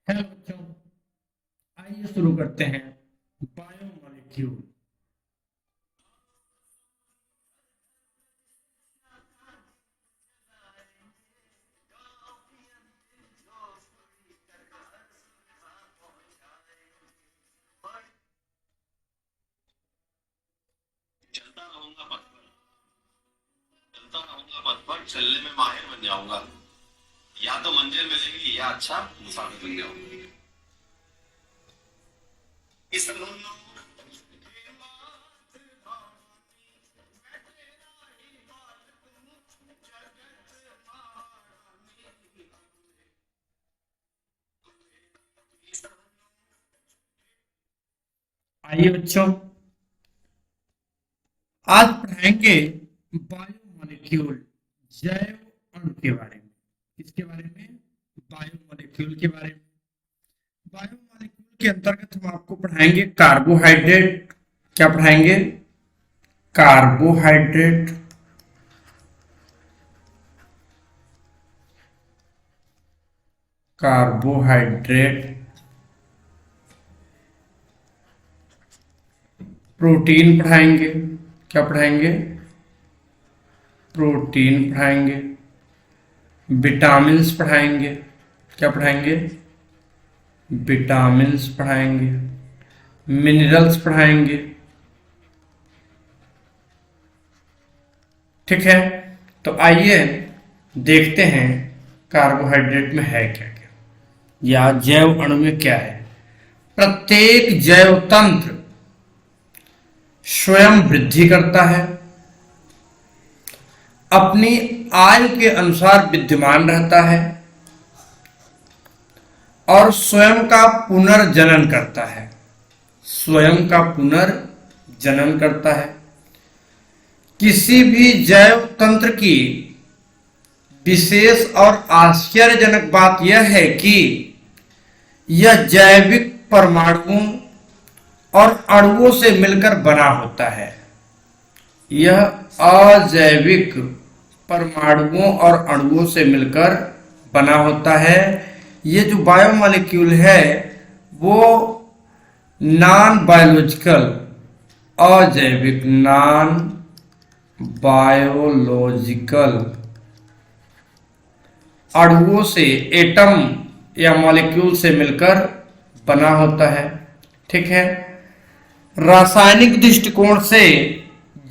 Hello बच्चों, आइए शुरू करते हैं बायोमोलिक्यूल। चलता रहूंगा पथ पर। चलता रहूंगा पथ पर, चलने में माहिर बन जाऊंगा। या तो मंजिल मिलेगी या अच्छा मुसाफिर बन जाऊंगा। इस आइए बच्चों, आज पढ़ाएंगे बायोमोलिक्यूल, जैव अणु के बारे में। किसके बारे में? बायोमोलिक्यूल के बारे में। बायोमोलिक्यूल के अंतर्गत हम आपको पढ़ाएंगे कार्बोहाइड्रेट। क्या पढ़ाएंगे? कार्बोहाइड्रेट, कार्बोहाइड्रेट, प्रोटीन पढ़ाएंगे। क्या पढ़ाएंगे? प्रोटीन पढ़ाएंगे। विटामिन्स पढ़ाएंगे। क्या पढ़ाएंगे? विटामिन्स पढ़ाएंगे। मिनरल्स पढ़ाएंगे। ठीक है, तो आइए देखते हैं कार्बोहाइड्रेट में है क्या क्या, या जैव अणु में क्या है। प्रत्येक जैव तंत्र स्वयं वृद्धि करता है, अपनी आयु के अनुसार विद्यमान रहता है और स्वयं का पुनर्जनन करता है। स्वयं का पुनर्जनन करता है। किसी भी जैव तंत्र की विशेष और आश्चर्यजनक बात यह है कि यह जैविक परमाणुओं और अणुओं से मिलकर बना होता है। यह अजैविक परमाणुओं और अणुओं से मिलकर बना होता है। ये जो बायोमोलिक्यूल है वो नॉन बायोलॉजिकल, अजैविक, नॉन बायोलॉजिकल अणुओं से, एटम या मॉलिक्यूल से मिलकर बना होता है। ठीक है, रासायनिक दृष्टिकोण से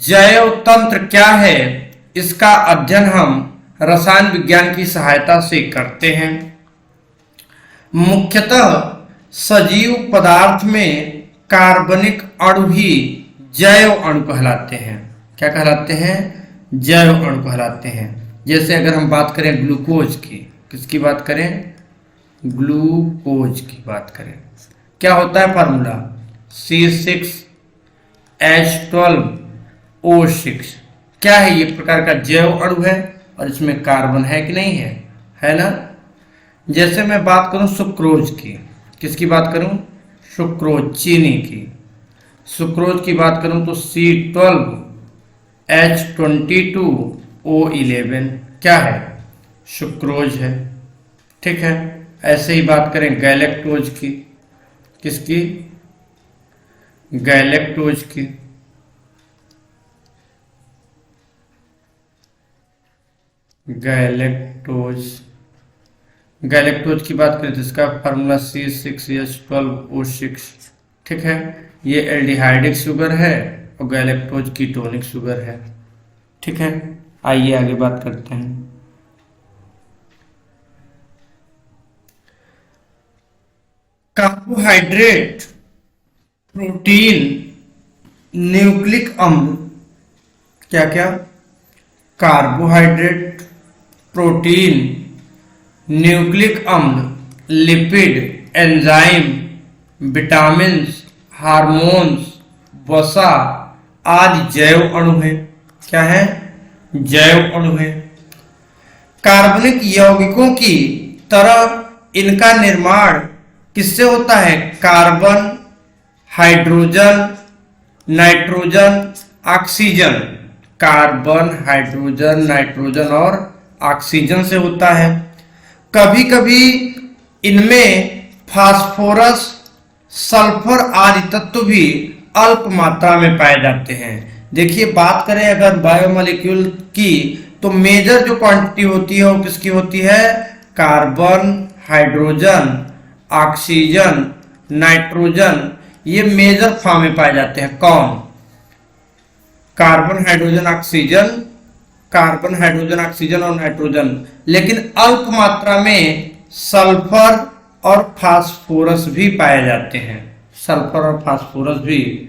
जैव तंत्र क्या है, इसका अध्ययन हम रसायन विज्ञान की सहायता से करते हैं। मुख्यतः सजीव पदार्थ में कार्बनिक अणु ही जैव अणु कहलाते हैं। क्या कहलाते हैं? जैव अणु कहलाते हैं। जैसे अगर हम बात करें ग्लूकोज की, किसकी बात करें? ग्लूकोज की बात करें, क्या होता है फॉर्मूला? C6H12O6। क्या है? ये प्रकार का जैव अणु है और इसमें कार्बन है कि नहीं है? है ना। जैसे मैं बात करूं सुक्रोज की, किसकी बात करूं? सुक्रोज, चीनी की। सुक्रोज की बात करूं तो C12H22O11 क्या है? सुक्रोज है। ठीक है, ऐसे ही बात करें गैलेक्टोज की, किसकी? गैलेक्टोज की। गैलेक्टोज, गैलेक्टोज की बात करें तो इसका फार्मूला C6H12O6। ठीक है, ये एल्डिहाइडिक शुगर है और गैलेक्टोज कीटोनिक शुगर है। ठीक है, आइए आगे बात करते हैं। कार्बोहाइड्रेट, प्रोटीन, न्यूक्लिक अम्ल, क्या क्या? कार्बोहाइड्रेट, प्रोटीन, न्यूक्लिक अम्ल, लिपिड, एंजाइम, विटामिन्स, हार्मोन्स, वसा आदि जैव अणु हैं। क्या है? जैव अणु है। कार्बनिक यौगिकों की तरह इनका निर्माण किससे होता है? Carbon, hydrogen, nitrogen, oxygen. Carbon, hydrogen, nitrogen और ऑक्सीजन से होता है। कभी कभी इनमें फास्फोरस, सल्फर आदि तत्व भी अल्प मात्रा में पाए जाते हैं। देखिए, बात करें अगर बायोमोलिक्यूल की, तो मेजर जो क्वांटिटी होती है वो किसकी होती है? कार्बन, हाइड्रोजन, ऑक्सीजन, नाइट्रोजन, ये मेजर फॉर्म में पाए जाते हैं। कौन? Carbon, hydrogen, oxygen, carbon, hydrogen, oxygen और नाइट्रोजन। लेकिन अल्प मात्रा में सल्फर और फास्फोरस भी पाए जाते हैं। सल्फर और फास्फोरस भी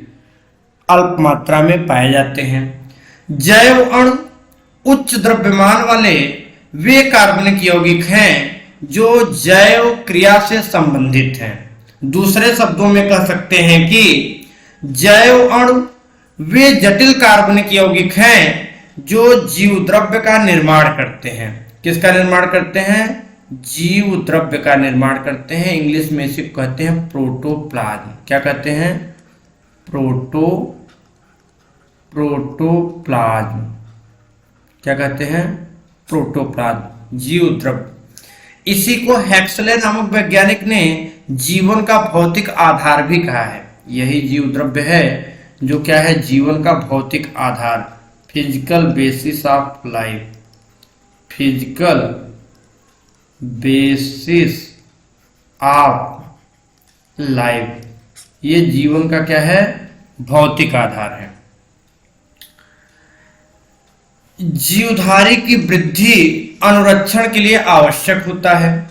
अल्प मात्रा में पाए जाते हैं। जैव अणु उच्च द्रव्यमान वाले वे कार्बनिक यौगिक हैं जो जैव क्रिया से संबंधित हैं। दूसरे शब्दों में कह सकते हैं कि जैव अणु वे जटिल कार्बनिक यौगिक हैं जो जीव द्रव्य का निर्माण करते हैं। किसका निर्माण करते हैं? जीव द्रव्य का निर्माण करते हैं। इंग्लिश में इसे कहते हैं प्रोटोप्लाज्म। क्या कहते हैं? प्रोटोप्लाज्म। क्या कहते हैं? प्रोटोप्लाज्म, जीव द्रव्य। इसी को हेक्सले नामक वैज्ञानिक ने जीवन का भौतिक आधार भी कहा है। यही जीव द्रव्य है जो क्या है? जीवन का भौतिक आधार, physical basis of life. Physical basis of life, ये जीवन का क्या है? भौतिक आधार है। जीवधारी की वृद्धि अनुरक्षण के लिए आवश्यक होता है।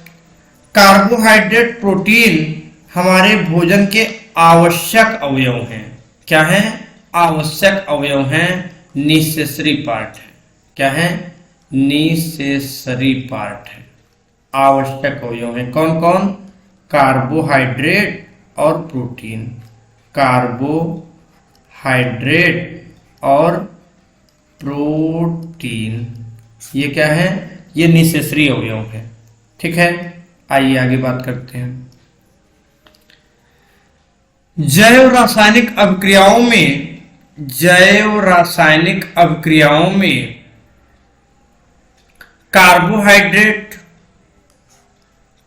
कार्बोहाइड्रेट, प्रोटीन हमारे भोजन के आवश्यक अवयव हैं। क्या हैं? आवश्यक अवयव हैं, नेसेसरी पार्ट है। क्या है? नेसेसरी पार्ट है, आवश्यक अवयव हैं। कौन कौन? कार्बोहाइड्रेट और प्रोटीन। कार्बोहाइड्रेट और प्रोटीन, ये क्या है? ये नेसेसरी अवयव है। ठीक है, आइए आगे बात करते हैं। जैव रासायनिक अभिक्रियाओं में कार्बोहाइड्रेट,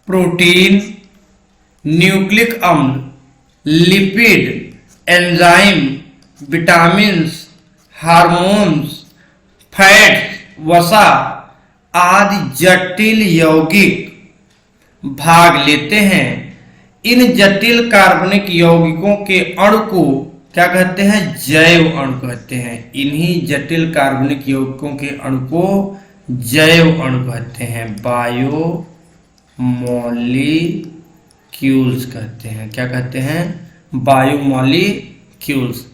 प्रोटीन, न्यूक्लिक अम्ल, lipid, enzyme, vitamins, hormones, fat, वसा आदि जटिल यौगिक भाग लेते हैं। इन जटिल कार्बनिक यौगिकों के अणु को क्या कहते हैं? जैव अणु कहते हैं। इन्हीं जटिल कार्बनिक यौगिकों के अणु को जैव अणु कहते हैं, बायोमोलिक्यूल्स कहते हैं। क्या कहते हैं? बायोमोलिक्यूल्स।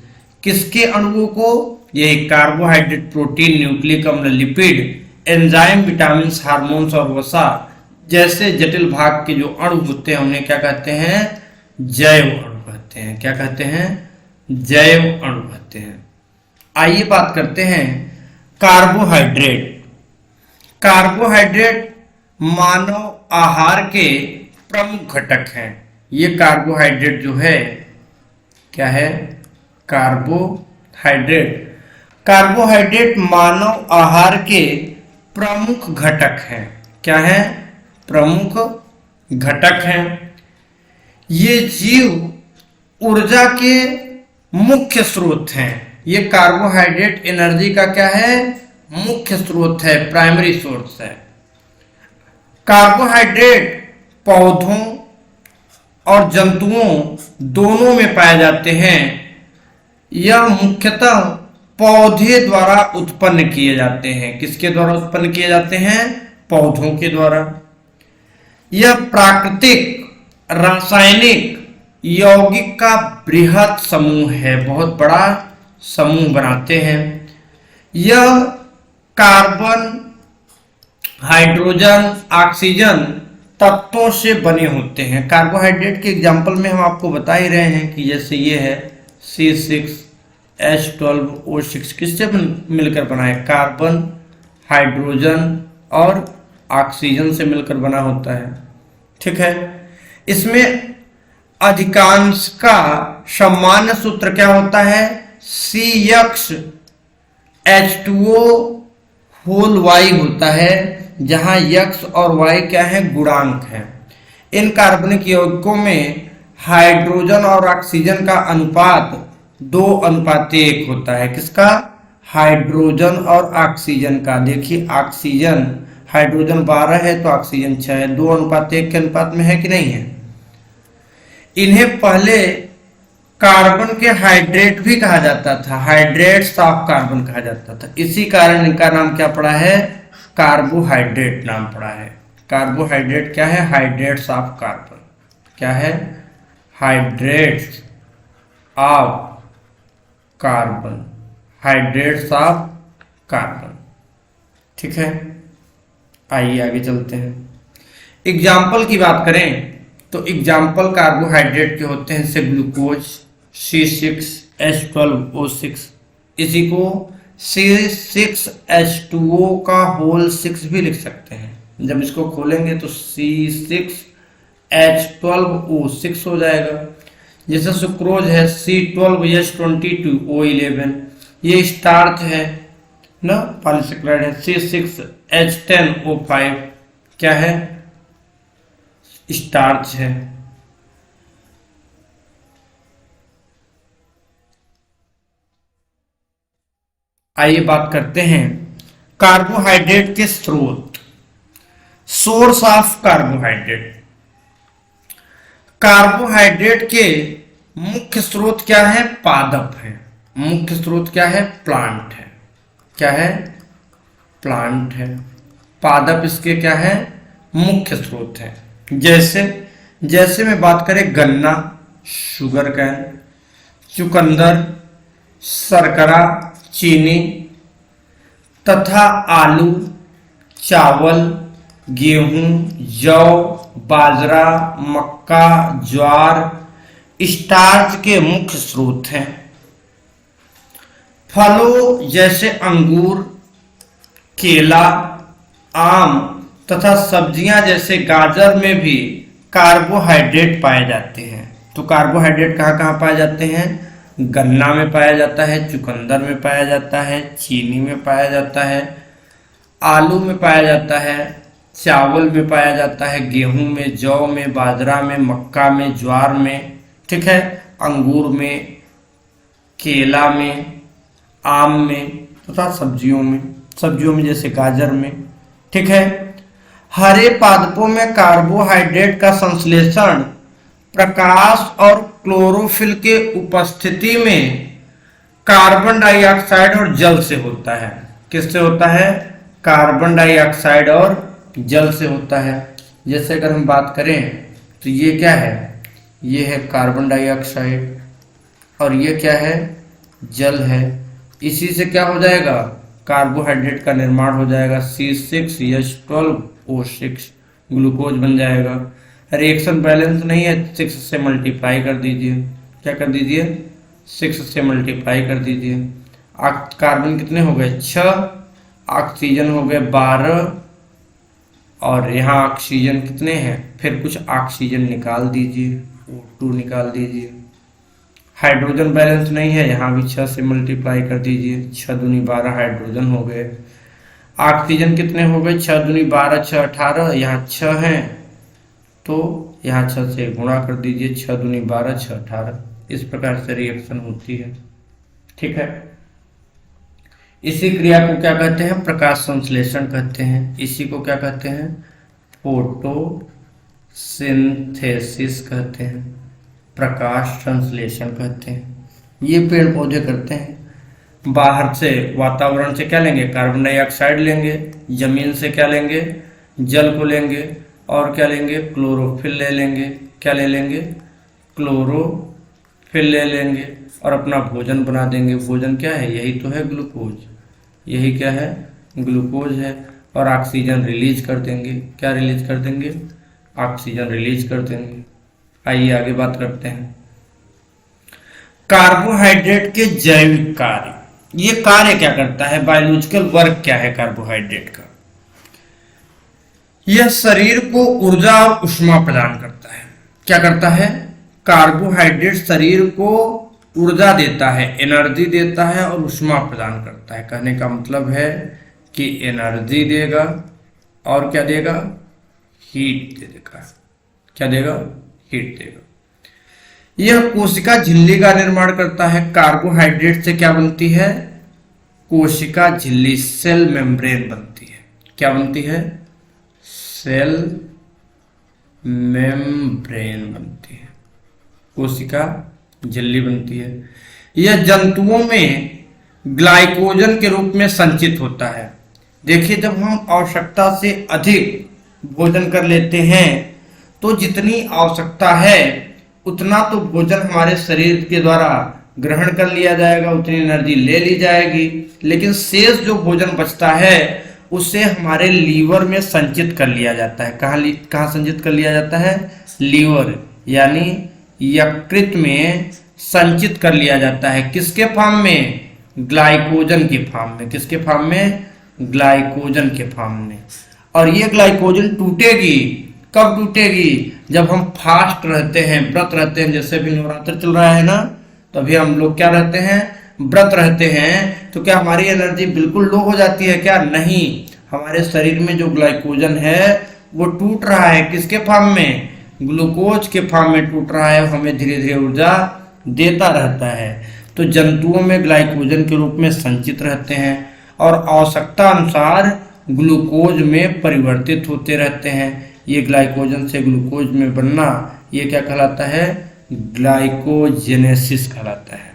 किसके अणुओं को? ये कार्बोहाइड्रेट, प्रोटीन, न्यूक्लिक अम्ल, लिपिड, एंजाइम, विटामिन, हार्मोन्स और वसा जैसे जटिल भाग के जो अणु होते हैं उन्हें क्या कहते हैं? जैव अणु कहते हैं। क्या कहते हैं? जैव अणु कहते हैं। आइए बात करते हैं कार्बोहाइड्रेट। कार्बोहाइड्रेट मानव आहार के प्रमुख घटक हैं। ये कार्बोहाइड्रेट जो है, क्या है? कार्बोहाइड्रेट मानव आहार के प्रमुख घटक हैं। क्या है? प्रमुख घटक हैं। ये जीव ऊर्जा के मुख्य स्रोत हैं। ये कार्बोहाइड्रेट एनर्जी का क्या है? मुख्य स्रोत है, प्राइमरी सोर्स है। कार्बोहाइड्रेट पौधों और जंतुओं दोनों में पाए जाते हैं। यह मुख्यतः पौधे द्वारा उत्पन्न किए जाते हैं। किसके द्वारा उत्पन्न किए जाते हैं? पौधों के द्वारा। यह प्राकृतिक रासायनिक यौगिक का बृहत समूह है, बहुत बड़ा समूह बनाते हैं। यह कार्बन, हाइड्रोजन, ऑक्सीजन तत्वों से बने होते हैं। कार्बोहाइड्रेट के एग्जाम्पल में हम आपको बता ही रहे हैं कि जैसे ये है C6H12O6, किससे मिलकर बना है? कार्बन, हाइड्रोजन और ऑक्सीजन से मिलकर बना होता है। ठीक है, इसमें अधिकांश का सामान्य सूत्र क्या होता है? CxH2O होता है, जहां x और y क्या है? गुणांक है। इन कार्बनिक यौगिकों में हाइड्रोजन और ऑक्सीजन का अनुपात 2:1 होता है। किसका? हाइड्रोजन और ऑक्सीजन का। देखिए ऑक्सीजन, हाइड्रोजन 12 है तो ऑक्सीजन 6 है, 2:1 के अनुपात में है कि नहीं है। इन्हें पहले कार्बन के हाइड्रेट भी कहा जाता था, हाइड्रेट्स ऑफ कार्बन कहा जाता था। इसी कारण इनका नाम क्या पड़ा है? कार्बोहाइड्रेट नाम पड़ा है। कार्बोहाइड्रेट क्या है? Hydrates of carbon. क्या है? Hydrates of carbon, hydrates of carbon. ठीक है, आइए आगे चलते हैं। एग्जाम्पल की बात करें तो एग्जाम्पल कार्बोहाइड्रेट के होते हैं जैसे ग्लूकोज C6H12O6, इसी को C6H2O का होल 6 भी लिख सकते हैं। जब इसको खोलेंगे तो C6H12O6 हो जाएगा। जैसे सुक्रोज है C12H22O11, ये स्टार्च है ना, पॉलीसेक्राइड है। C6H10O5 क्या है? स्टार्च है। आइए बात करते हैं कार्बोहाइड्रेट के स्रोत, सोर्स ऑफ कार्बोहाइड्रेट। कार्बोहाइड्रेट के मुख्य स्रोत क्या है? पादप है। मुख्य स्रोत क्या है? प्लांट है। क्या है? प्लांट है। पादप इसके क्या है? मुख्य स्रोत है। जैसे में बात करें गन्ना, शुगर कैन, चुकंदर, शर्करा, चीनी तथा आलू, चावल, गेहूं, जौ, बाजरा, मक्का, ज्वार स्टार्च के मुख्य स्रोत हैं। फलों जैसे अंगूर, केला, आम तथा सब्जियां जैसे गाजर में भी कार्बोहाइड्रेट पाए जाते हैं। तो कार्बोहाइड्रेट कहाँ कहाँ पाए जाते हैं? गन्ना में पाया जाता है, चुकंदर में पाया जाता है, चीनी में पाया जाता है, आलू में पाया जाता है, चावल में पाया जाता है, गेहूं में, जौ में, बाजरा में, मक्का में, ज्वार में, ठीक है, अंगूर में, केला में, आम में तथा सब्जियों में जैसे गाजर में। ठीक है, हरे पादपों में कार्बोहाइड्रेट का संश्लेषण प्रकाश और क्लोरोफिल के उपस्थिति में कार्बन डाइऑक्साइड और जल से होता है। किससे होता है? कार्बन डाइऑक्साइड और जल से होता है। जैसे अगर हम बात करें तो ये क्या है? ये है कार्बन डाइऑक्साइड और ये क्या है? जल है। इसी से क्या हो जाएगा? कार्बोहाइड्रेट का निर्माण हो जाएगा। C6H12O6 ग्लूकोज बन जाएगा। रिएक्शन बैलेंस नहीं है, 6 से मल्टीप्लाई कर दीजिए। क्या कर दीजिए? 6 से मल्टीप्लाई कर दीजिए। कार्बन कितने हो गए? 6, ऑक्सीजन हो गए 12 और यहाँ ऑक्सीजन कितने हैं? फिर कुछ ऑक्सीजन निकाल दीजिए, O2 निकाल दीजिए। हाइड्रोजन बैलेंस नहीं है, यहाँ भी 6 से मल्टीप्लाई कर दीजिए। 6 दूनी 12 हाइड्रोजन हो गए। ऑक्सीजन कितने हो गए? 6 दूनी 12, 6 18, यहाँ 6 हैं तो यहाँ 6 से गुणा कर दीजिए। 6 दूनी 12, 6 18। इस प्रकार से रिएक्शन होती है। ठीक है, इसी क्रिया को क्या कहते हैं? प्रकाश संश्लेषण कहते हैं। इसी को क्या कहते हैं? फोटोसिंथेसिस कहते हैं, प्रकाश संश्लेषण कहते हैं। ये पेड़ पौधे करते हैं। बाहर से वातावरण से क्या लेंगे? कार्बन डाइऑक्साइड लेंगे। जमीन से क्या लेंगे? जल को लेंगे। और क्या लेंगे? क्लोरोफिल ले लेंगे। क्या ले लेंगे? क्लोरोफिल ले लेंगे और अपना भोजन बना देंगे। भोजन क्या है? यही तो है ग्लूकोज। यही क्या है? ग्लूकोज है। और ऑक्सीजन रिलीज कर देंगे। क्या रिलीज कर देंगे? ऑक्सीजन रिलीज कर देंगे। आइए आगे बात करते हैं कार्बोहाइड्रेट के जैविक कार्य। ये कार्य क्या करता है? बायोलॉजिकल वर्क क्या है कार्बोहाइड्रेट का? यह शरीर को ऊर्जा और ऊष्मा प्रदान करता है। क्या करता है? कार्बोहाइड्रेट शरीर को ऊर्जा देता है, एनर्जी देता है और ऊष्मा प्रदान करता है। कहने का मतलब है कि एनर्जी देगा और क्या देगा? हीट दे देगा। क्या देगा? हीट देगा। यह कोशिका झिल्ली का निर्माण करता है। कार्बोहाइड्रेट से क्या बनती है? कोशिका झिल्ली, सेल मेम्ब्रेन बनती है। क्या बनती है? सेल मेम्ब्रेन बनती है, कोशिका झिल्ली बनती है। यह जंतुओं में ग्लाइकोजन के रूप में संचित होता है। देखिए, जब हम आवश्यकता से अधिक भोजन कर लेते हैं तो जितनी आवश्यकता है उतना तो भोजन हमारे शरीर के द्वारा ग्रहण कर लिया जाएगा, उतनी एनर्जी ले ली जाएगी, लेकिन शेष जो भोजन बचता है उसे हमारे लीवर में संचित कर लिया जाता है। कहाँ संचित कर लिया जाता है? लीवर, यानी यकृत में संचित कर लिया जाता है। किसके फॉर्म में? ग्लाइकोजन के फॉर्म में। किसके फॉर्म में? ग्लाइकोजन के फॉर्म में। और ये ग्लाइकोजन टूटेगी, कब टूटेगी? जब हम फास्ट रहते हैं, व्रत रहते हैं। जैसे भी नवरात्र चल रहा है ना, तो अभी हम लोग क्या रहते हैं? व्रत रहते हैं। तो क्या हमारी एनर्जी बिल्कुल लो हो जाती है क्या? नहीं, हमारे शरीर में जो ग्लाइकोजन है वो टूट रहा है। किसके फॉर्म में? ग्लूकोज के फॉर्म में टूट रहा है, हमें धीरे धीरे ऊर्जा देता रहता है। तो जंतुओं में ग्लाइकोजन के रूप में संचित रहते हैं और आवश्यकता अनुसार ग्लूकोज में परिवर्तित होते रहते हैं। ये ग्लाइकोजन से ग्लूकोज में बनना, ये क्या कहलाता है? ग्लाइकोजेनेसिस कहलाता है।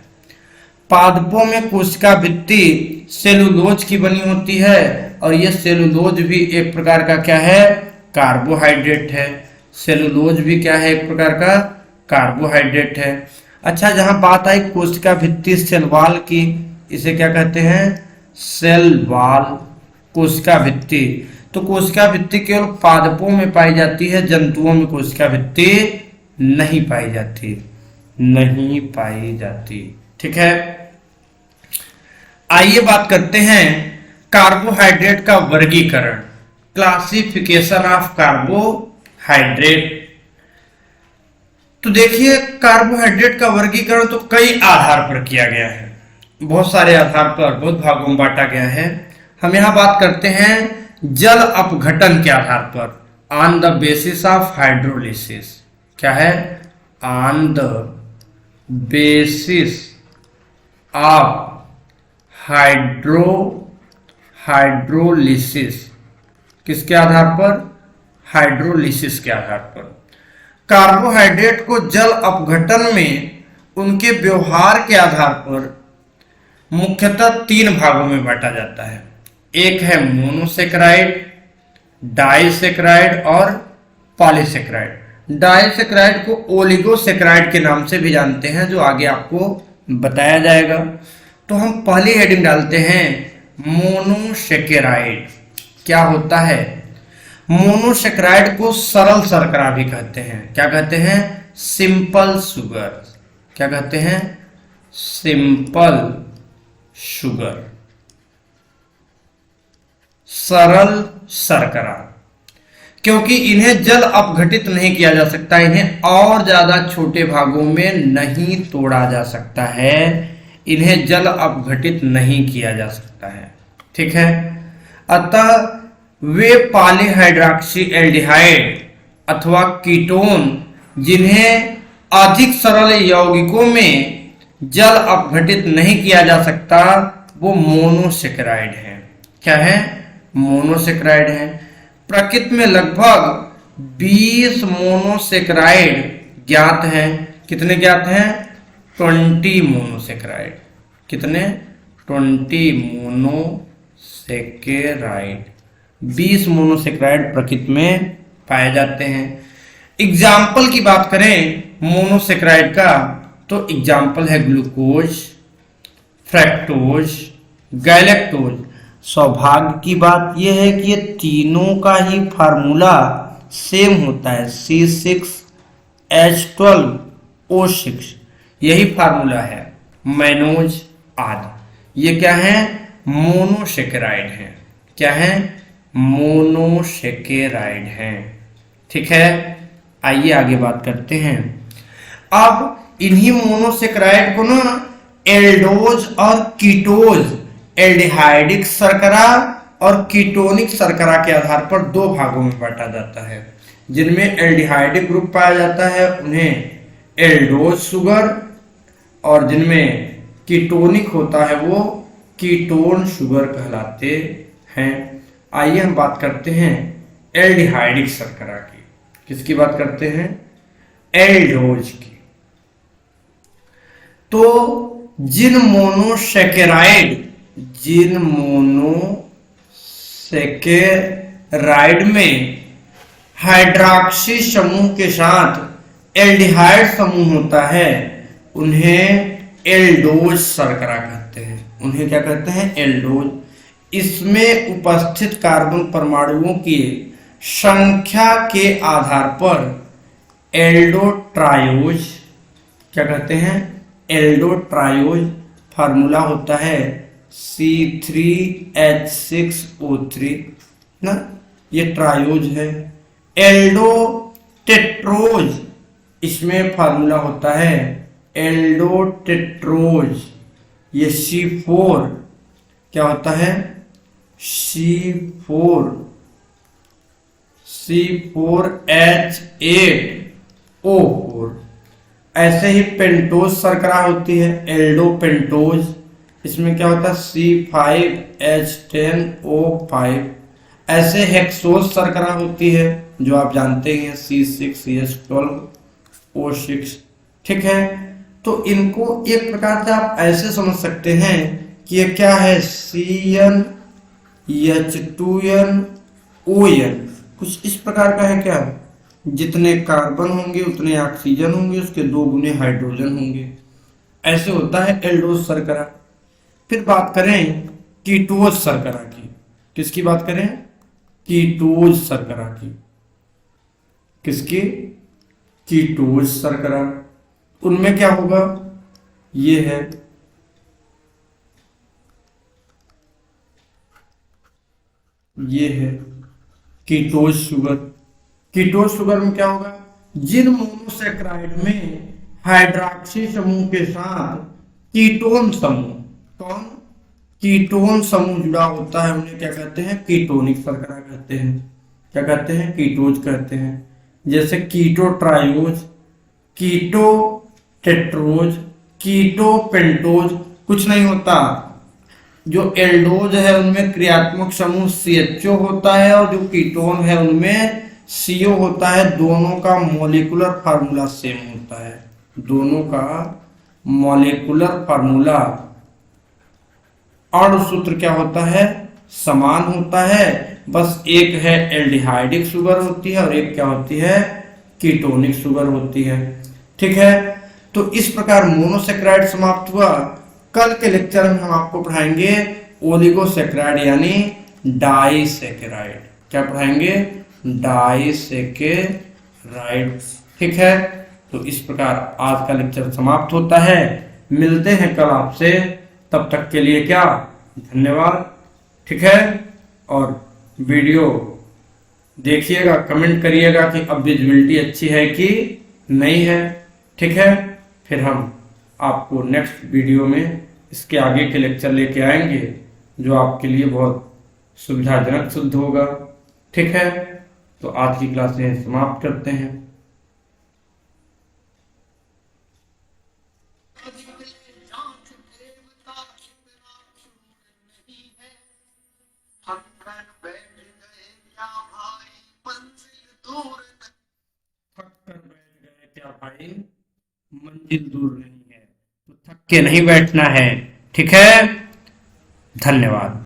पादपों में कोशिका भित्ति सेलुलोज की बनी होती है और यह सेलुलोज भी एक प्रकार का क्या है? कार्बोहाइड्रेट है। सेलुलोज भी क्या है? एक प्रकार का कार्बोहाइड्रेट है। अच्छा, जहां बात आई कोशिका भित्ति सेल वॉल की, इसे क्या कहते हैं? सेल वॉल, कोशिका भित्ति। तो कोशिका भित्ति केवल पादपों में पाई जाती है, जंतुओं में कोशिका भित्ति नहीं पाई जाती, नहीं पाई जाती। ठीक है, आइए बात करते हैं कार्बोहाइड्रेट का वर्गीकरण, क्लासिफिकेशन ऑफ कार्बोहाइड्रेट। तो देखिए, कार्बोहाइड्रेट का वर्गीकरण तो कई आधार पर किया गया है, बहुत सारे आधार पर, बहुत भागों में बांटा गया है। हम यहां बात करते हैं जल अपघटन के आधार पर, on the basis of hydrolysis. क्या है? On the basis of hydrolysis. किसके आधार पर? हाइड्रोलिसिस के आधार पर। कार्बोहाइड्रेट को जल अपघटन में उनके व्यवहार के आधार पर मुख्यतः 3 भागों में बांटा जाता है। एक है मोनोसेक्राइड, डाइसेक्राइड और पॉलीसेक्राइड। डाइसेक्राइड को ओलिगोसेक्राइड के नाम से भी जानते हैं, जो आगे आपको बताया जाएगा। तो हम पहली हेडिंग डालते हैं मोनोसेक्राइड। क्या होता है? मोनोसेक्राइड को सरल शर्करा भी कहते हैं। क्या कहते हैं? Simple sugar. क्या कहते हैं? सिंपल शुगर, सरल शर्करा। क्योंकि इन्हें जल अपघटित नहीं किया जा सकता, इन्हें और ज्यादा छोटे भागों में नहीं तोड़ा जा सकता है, इन्हें जल अपघटित नहीं किया जा सकता है। ठीक है, अतः वे पॉलीहाइड्रॉक्सी एल्डिहाइड अथवा कीटोन जिन्हें अधिक सरल यौगिकों में जल अपघटित नहीं किया जा सकता, वो मोनोसेक्राइड है। क्या है? मोनोसेक्राइड है। प्रकृति में लगभग 20 मोनोसेक्राइड ज्ञात हैं। कितने ज्ञात हैं? 20 मोनोसेक्राइड। कितने? 20 मोनोसेक्राइड। 20 मोनोसेक्राइड प्रकृति में पाए जाते हैं। एग्जाम्पल की बात करें मोनोसेक्राइड का, तो एग्जाम्पल है ग्लूकोज, फ्रैक्टोज, गैलेक्टोज। सौभाग्य की बात यह है कि ये तीनों का ही फार्मूला सेम होता है, C6H12O6, यही फार्मूला है। मैनोज आदि ये क्या है? मोनोसेक्राइड है। क्या है? मोनोसेक्राइड है। ठीक है, आइए आगे बात करते हैं। अब इन्हीं मोनोसेक्राइड को ना एल्डोज और कीटोज, एल्डिहाइडिक शर्करा और कीटोनिक शर्करा के आधार पर 2 भागों में बांटा जाता है। जिनमें एल्डिहाइडिक ग्रुप पाया जाता है उन्हें एल्डोज शुगर, और जिनमें कीटोनिक होता है वो कीटोन शुगर कहलाते हैं। आइए हम बात करते हैं एल्डिहाइडिक शर्करा की। किसकी बात करते हैं? एल्डोज की। तो जिन मोनोसेकेराइड में हाइड्रॉक्सी समूह के साथ एल्डिहाइड समूह होता है उन्हें एल्डोज शर्करा कहते हैं। उन्हें क्या कहते हैं? एल्डोज। इसमें उपस्थित कार्बन परमाणुओं की संख्या के आधार पर एल्डोट्रायोज, क्या कहते हैं? एल्डोट्रायोज। फार्मूला होता है C3H6O3 ना, ये ट्रायोज है। एल्डोटेट्रोज, इसमें फार्मूला होता है एल्डोटेट्रोज, ये C4, क्या होता है? C4H8O4। ऐसे ही पेंटोज शर्करा होती है एल्डोपेंटोज, इसमें क्या होता है? C5H10O5। ऐसे हेक्सोज शर्करा होती है जो आप जानते हैं C6H12O6। ठीक है, तो इनको एक प्रकार से आप ऐसे समझ सकते हैं कि ये क्या है? CnH2nOn, कुछ इस प्रकार का है। क्या? जितने कार्बन होंगे उतने ऑक्सीजन होंगे, उसके 2 गुने हाइड्रोजन होंगे। ऐसे होता है एल्डोज शर्करा। फिर बात करें कीटोज शर्करा की। किसकी बात करें? कीटोज शर्करा की। किसकी? कीटोज शर्करा। उनमें क्या होगा? ये है, ये है कीटोज शुगर। कीटोज शुगर में क्या होगा? जिन मोनोसेक्राइड में हाइड्रॉक्सी समूह के साथ कीटोन समूह, कौन? कीटोन समूह जुड़ा होता है उन्हें क्या कहते हैं? कीटोनिक शर्करा कहते हैं। क्या कहते हैं? कीटोज कहते हैं। जैसे कीटो ट्रायोज, कीटो टेट्रोज, कीटो पेंटोज। कुछ नहीं होता, जो एल्डोज है उनमें क्रियात्मक समूह CHO होता है और जो कीटोन है उनमें CO होता है। दोनों का मॉलिक्यूलर फार्मूला सेम होता है। दोनों का मॉलिक्यूलर फार्मूला, अणु सूत्र क्या होता है? समान होता है। बस एक है एल्डिहाइडिक शुगर होती है और एक क्या होती है? कीटोनिक शुगर होती है। ठीक है, तो इस प्रकार मोनोसेक्राइड समाप्त हुआ। कल के लेक्चर में हम आपको पढ़ाएंगे ओलिगोसेक्राइड यानी डाइसेकेराइड। क्या पढ़ाएंगे? डाइसेकेराइड। ठीक है, तो इस प्रकार आज का लेक्चर समाप्त होता है। मिलते हैं कल आपसे, तब तक के लिए क्या? धन्यवाद। ठीक है, और वीडियो देखिएगा, कमेंट करिएगा कि अब विजिबिलिटी अच्छी है कि नहीं है। ठीक है, फिर हम आपको नेक्स्ट वीडियो में इसके आगे के लेक्चर लेके आएंगे जो आपके लिए बहुत सुविधाजनक सिद्ध होगा। ठीक है, तो आज की क्लास में समाप्त करते हैं। भाई मंजिल दूर नहीं है, तो थक के नहीं बैठना है। ठीक है, धन्यवाद।